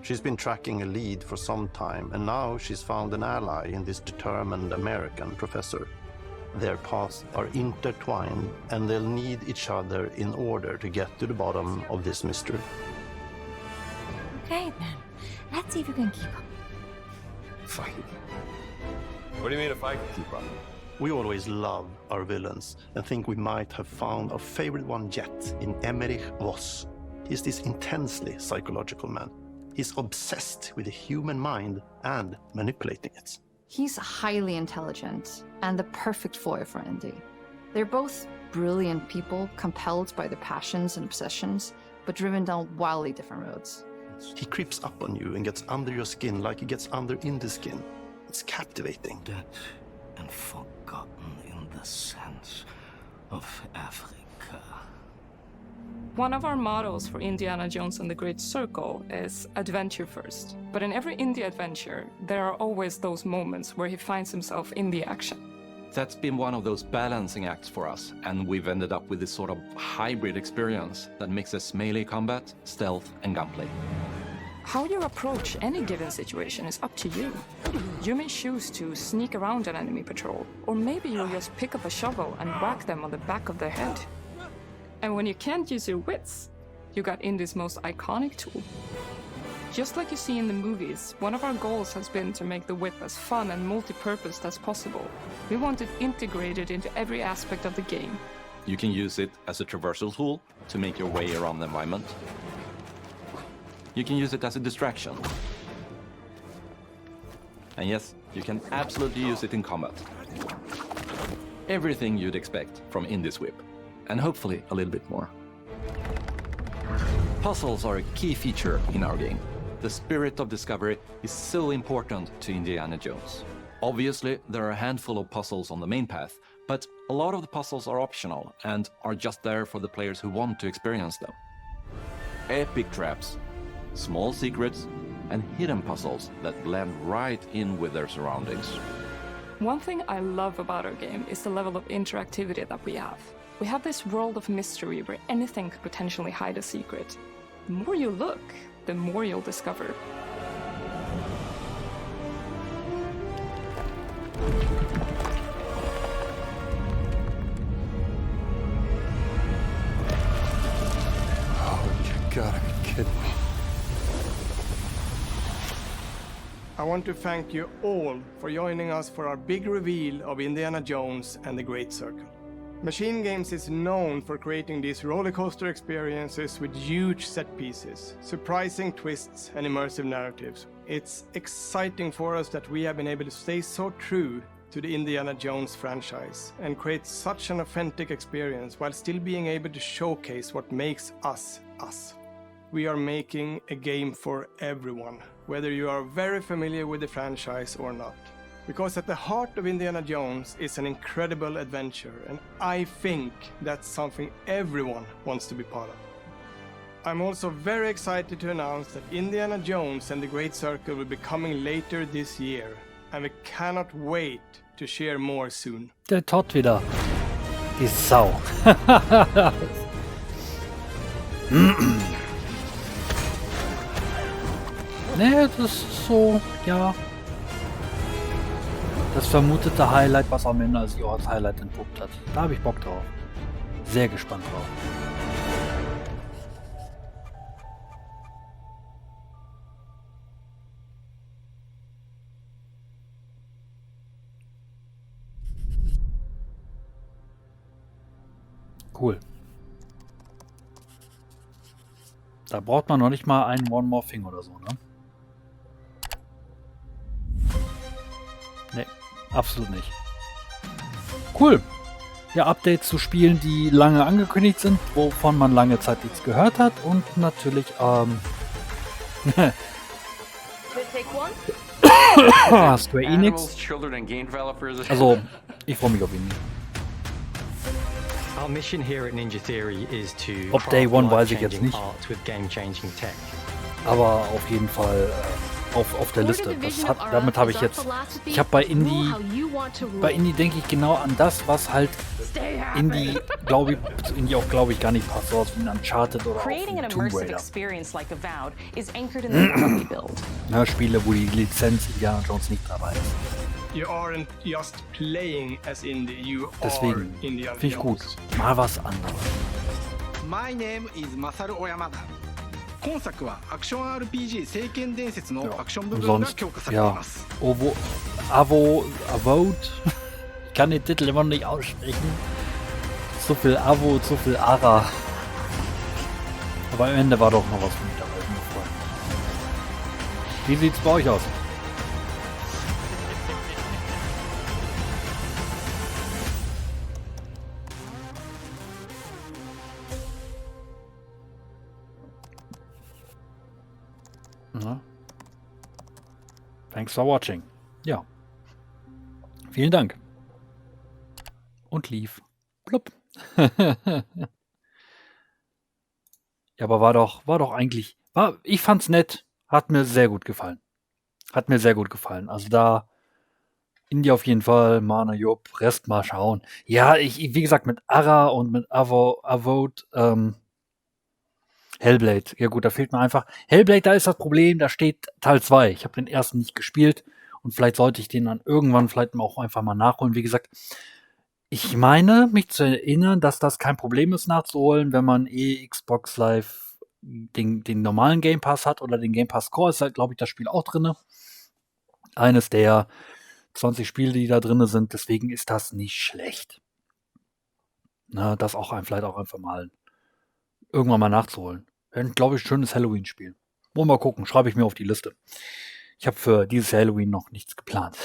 She's been tracking a lead for some time, and now she's found an ally in this determined American professor. Their paths are intertwined, and they'll need each other in order to get to the bottom of this mystery. Okay, then. Let's see if you can keep up. Fine. What do you mean if I can keep up? We always love our villains and think we might have found our favorite one yet in Emmerich Voss. He's this intensely psychological man. He's obsessed with the human mind and manipulating it. He's highly intelligent and the perfect foil for Indy. They're both brilliant people, compelled by their passions and obsessions, but driven down wildly different roads. He creeps up on you and gets under your skin like he gets under Indy's skin. It's captivating. Dead and forgotten in the sense of Africa. One of our mottos for Indiana Jones and the Great Circle is adventure first. But in every indie adventure, there are always those moments where he finds himself in the action. That's been one of those balancing acts for us, and we've ended up with this sort of hybrid experience that mixes melee combat, stealth, and gunplay. How you approach any given situation is up to you. You may choose to sneak around an enemy patrol, or maybe you'll just pick up a shovel and whack them on the back of their head. And when you can't use your wits, you got Indy's most iconic tool. Just like you see in the movies, one of our goals has been to make the whip as fun and multi-purposed as possible. We want it integrated into every aspect of the game. You can use it as a traversal tool to make your way around the environment. You can use it as a distraction. And yes, you can absolutely use it in combat. Everything you'd expect from Indy's whip. And hopefully a little bit more. Puzzles are a key feature in our game. The spirit of discovery is so important to Indiana Jones. Obviously, there are a handful of puzzles on the main path, but a lot of the puzzles are optional and are just there for the players who want to experience them. Epic traps, small secrets, and hidden puzzles that blend right in with their surroundings. One thing I love about our game is the level of interactivity that we have. We have this world of mystery where anything could potentially hide a secret. The more you look, the more you'll discover. Oh, you gotta be kidding me. I want to thank you all for joining us for our big reveal of Indiana Jones and the Great Circle. Machine Games is known for creating these rollercoaster experiences with huge set pieces, surprising twists, and immersive narratives. It's exciting for us that we have been able to stay so true to the Indiana Jones franchise and create such an authentic experience while still being able to showcase what makes us us. We are making a game for everyone, whether you are very familiar with the franchise or not. Because at the heart of Indiana Jones is an incredible adventure, and I think that's something everyone wants to be part of. I'm also very excited to announce that Indiana Jones and the Great Circle will be coming later this year, and we cannot wait to share more soon. Der Todd wieder. Die Sau. Nee, das ist so, ja. Das vermutete Highlight, was am Ende als als Highlight entpuppt hat. Da habe ich Bock drauf. Sehr gespannt drauf. Cool. Da braucht man noch nicht mal einen One More Thing oder so, ne? Ne, absolut nicht. Cool. Ja, Updates zu Spielen, die lange angekündigt sind, wovon man lange Zeit nichts gehört hat und natürlich, Square Enix. Also, ich freue mich auf ihn. Our mission here at Ninja Theory is to Ob Day One weiß ich jetzt nicht. art with game-changing tech. Aber auf jeden Fall auf der Liste. Damit habe ich jetzt. Ich habe bei Indie denke ich genau an das, was halt Indie, glaube ich, auch glaube ich gar nicht passt, so aus wie ein Uncharted oder ein Tomb Raider. Ja, Spiele, wo die Lizenz Indiana Jones nicht dabei ist. You aren't just playing as indie, you Deswegen are Indiana finde ich gut. Jones. Mal was anderes. My name is Masaru Oyamada. 今作はアクション RPG 聖剣伝説のアクション部分が強化されています。Avowed. Ich kann den Titel immer noch nicht aussprechen. Zu viel Avo, zu viel Ara. Aber am Ende war doch noch was mit dabei, meine Freunde. Wie sieht's bei euch aus? Thanks for watching. Ja. Vielen Dank. Und lief. Plupp. Ja, aber war doch eigentlich. Ich fand's nett. Hat mir sehr gut gefallen. Also da Indie auf jeden Fall, Mana Job, Rest mal schauen. Ja, wie gesagt, mit Ara und mit Avowed, Hellblade. Ja gut, da fehlt mir einfach. Hellblade, da ist das Problem, da steht Teil 2. Ich habe den ersten nicht gespielt und vielleicht sollte ich den dann irgendwann vielleicht auch einfach mal nachholen. Wie gesagt, ich meine, mich zu erinnern, dass das kein Problem ist nachzuholen, wenn man Xbox Live den normalen Game Pass hat oder den Game Pass Core, ist halt, glaube ich, das Spiel auch drin. Eines der 20 Spiele, die da drin sind, deswegen ist das nicht schlecht. Na, das auch vielleicht auch einfach mal irgendwann mal nachzuholen. Wäre, glaube ich, ein schönes Halloween-Spiel. Wollen wir mal gucken, schreibe ich mir auf die Liste. Ich habe für dieses Halloween noch nichts geplant.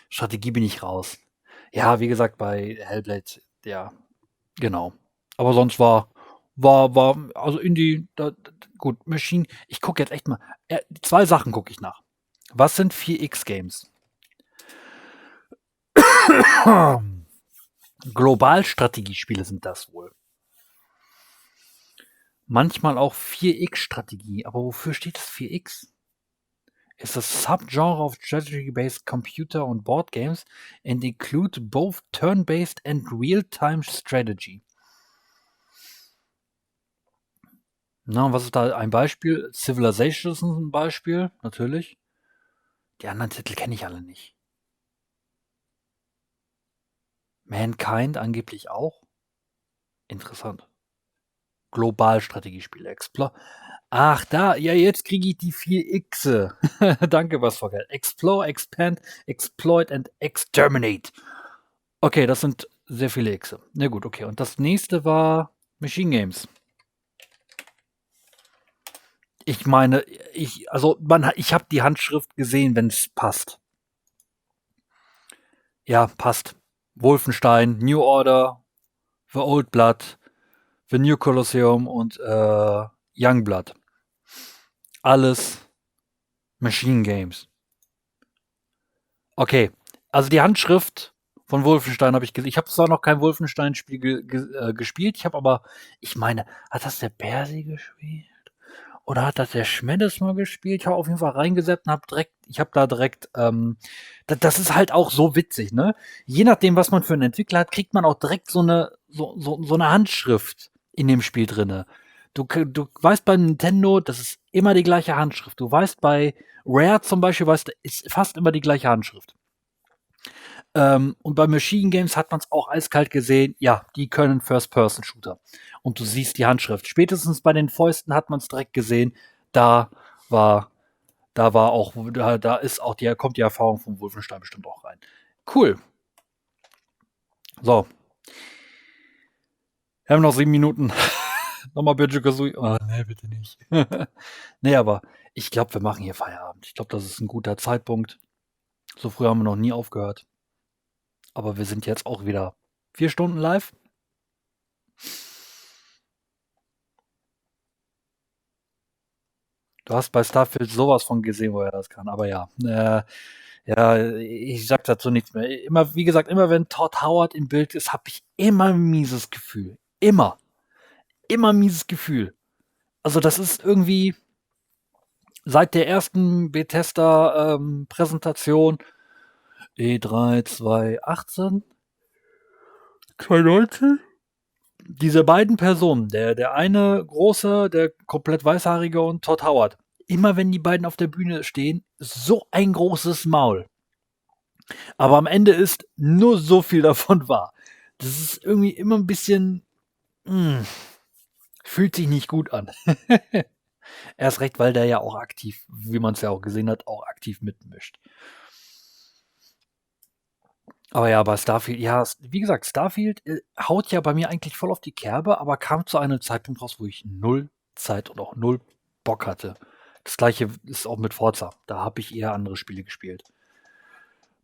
Strategie bin ich raus. Ja, wie gesagt, bei Hellblade, ja, genau. Aber sonst war also Indie, gut, Machine, ich gucke jetzt echt mal, 2 Sachen gucke ich nach. Was sind 4X-Games? Globalstrategiespiele sind das wohl. Manchmal auch 4X-Strategie. Aber wofür steht das 4X? Ist das Subgenre of strategy-based computer and board games and include both turn-based and real-time strategy. Na, was ist da ein Beispiel? Civilization ist ein Beispiel, natürlich. Die anderen Titel kenne ich alle nicht. Mankind angeblich auch. Interessant. Globalstrategiespiele. Explore. Ach, da, ja, jetzt kriege ich die 4 X. Danke, was vorher. Explore, Expand, Exploit and Exterminate. Okay, das sind sehr viele X. Na gut, okay. Und das nächste war Machine Games. Ich meine, ich habe die Handschrift gesehen, wenn es passt. Ja, passt. Wolfenstein, New Order, The Old Blood, The New Colosseum und Youngblood. Alles Machine Games. Okay, also die Handschrift von Wolfenstein habe ich gesehen. Ich habe zwar noch kein Wolfenstein-Spiel gespielt, ich meine, hat das der Persi gespielt? Oder hat das der Schmedes mal gespielt? Ich habe auf jeden Fall reingesetzt und das ist halt auch so witzig, ne? Je nachdem, was man für einen Entwickler hat, kriegt man auch direkt so eine Handschrift in dem Spiel drinne. Du weißt bei Nintendo, das ist immer die gleiche Handschrift. Du weißt bei Rare zum Beispiel, ist fast immer die gleiche Handschrift. Und bei Machine Games hat man es auch eiskalt gesehen, ja, die können First-Person-Shooter. Und du siehst die Handschrift. Spätestens bei den Fäusten hat man es direkt gesehen, da kommt die Erfahrung von Wolfenstein bestimmt auch rein. Cool. So. Wir haben noch 7 Minuten. Nochmal Banjo-Kazooie. Oh, nee, bitte nicht. Nee, aber ich glaube, wir machen hier Feierabend. Ich glaube, das ist ein guter Zeitpunkt. So früh haben wir noch nie aufgehört. Aber wir sind jetzt auch wieder 4 Stunden live. Du hast bei Starfield sowas von gesehen, wo er das kann. Aber ja, ich sag dazu nichts mehr. Wie gesagt, immer wenn Todd Howard im Bild ist, habe ich immer ein mieses Gefühl. Immer ein mieses Gefühl. Also das ist irgendwie seit der ersten Bethesda-Präsentation E3 2018, 2019, diese beiden Personen, der eine große, der komplett weißhaarige und Todd Howard, immer wenn die beiden auf der Bühne stehen, so ein großes Maul. Aber am Ende ist nur so viel davon wahr. Das ist irgendwie immer ein bisschen, fühlt sich nicht gut an. Erst recht, weil der ja auch aktiv, wie man es ja auch gesehen hat, auch aktiv mitmischt. Aber ja, bei Starfield, ja, wie gesagt, Starfield haut ja bei mir eigentlich voll auf die Kerbe, aber kam zu einem Zeitpunkt raus, wo ich 0 Zeit und auch 0 Bock hatte. Das gleiche ist auch mit Forza. Da habe ich eher andere Spiele gespielt.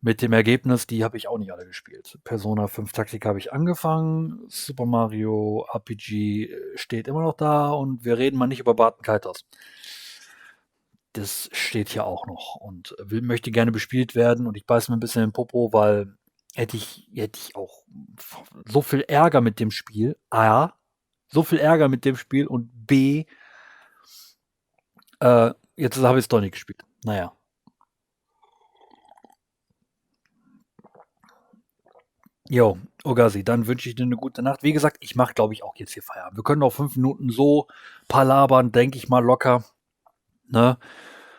Mit dem Ergebnis, die habe ich auch nicht alle gespielt. Persona 5 Tactic habe ich angefangen, Super Mario RPG steht immer noch da und wir reden mal nicht über Barton Kaitos. Das steht hier auch noch und möchte gerne bespielt werden und ich beiße mir ein bisschen in den Popo, weil hätte ich auch so viel Ärger mit dem Spiel. A, so viel Ärger mit dem Spiel und B, jetzt habe ich es doch nicht gespielt. Naja. Jo, Ogasi, dann wünsche ich dir eine gute Nacht. Wie gesagt, ich mache, glaube ich, auch jetzt hier Feierabend. Wir können noch 5 Minuten so palabern, denke ich mal locker. Ne?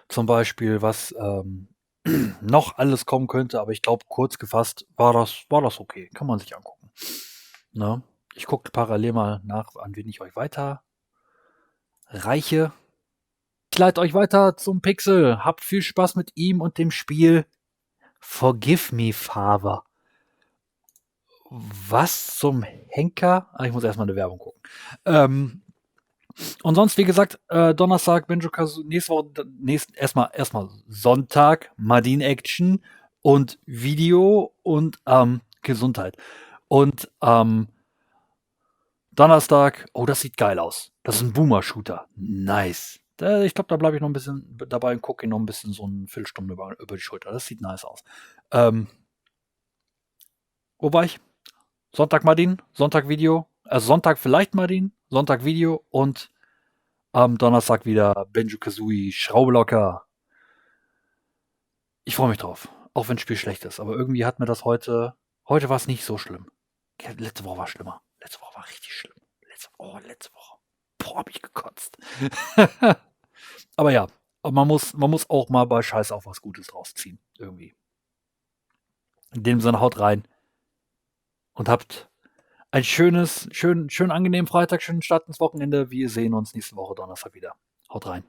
Zum Beispiel, was noch alles kommen könnte, aber ich glaube, kurz gefasst war das okay. Kann man sich angucken. Ne? Ich gucke parallel mal nach, an wen ich euch weiter reiche. Ich leite euch weiter zum Pixel. Habt viel Spaß mit ihm und dem Spiel Forgive Me, Father. Was zum Henker? Ich muss erstmal eine Werbung gucken. Und sonst, wie gesagt, Donnerstag, Banjo-Kazooie, nächste Woche, erstmal Sonntag, Madin Action und Video und Gesundheit. Und Donnerstag, oh, das sieht geil aus. Das ist ein Boomer-Shooter. Nice. Ich glaube, da bleibe ich noch ein bisschen dabei und gucke noch ein bisschen so eine Viertelstunde über die Schulter. Das sieht nice aus. Wo war ich? Sonntag Madin, Sonntag Video, also Sonntag vielleicht Madin, Sonntag Video und am Donnerstag wieder Banjo-Kazooie, Schraube locker. Ich freue mich drauf, auch wenn das Spiel schlecht ist, aber irgendwie hat mir das heute war es nicht so schlimm. Letzte Woche war schlimmer. Letzte Woche war richtig schlimm. Letzte Woche. Boah, hab ich gekotzt. Aber ja, man muss auch mal bei Scheiß auch was Gutes draus ziehen, irgendwie. In dem Sinne, haut rein. Und habt ein schön angenehmen Freitag, schönen Start ins Wochenende. Wir sehen uns nächste Woche Donnerstag wieder. Haut rein.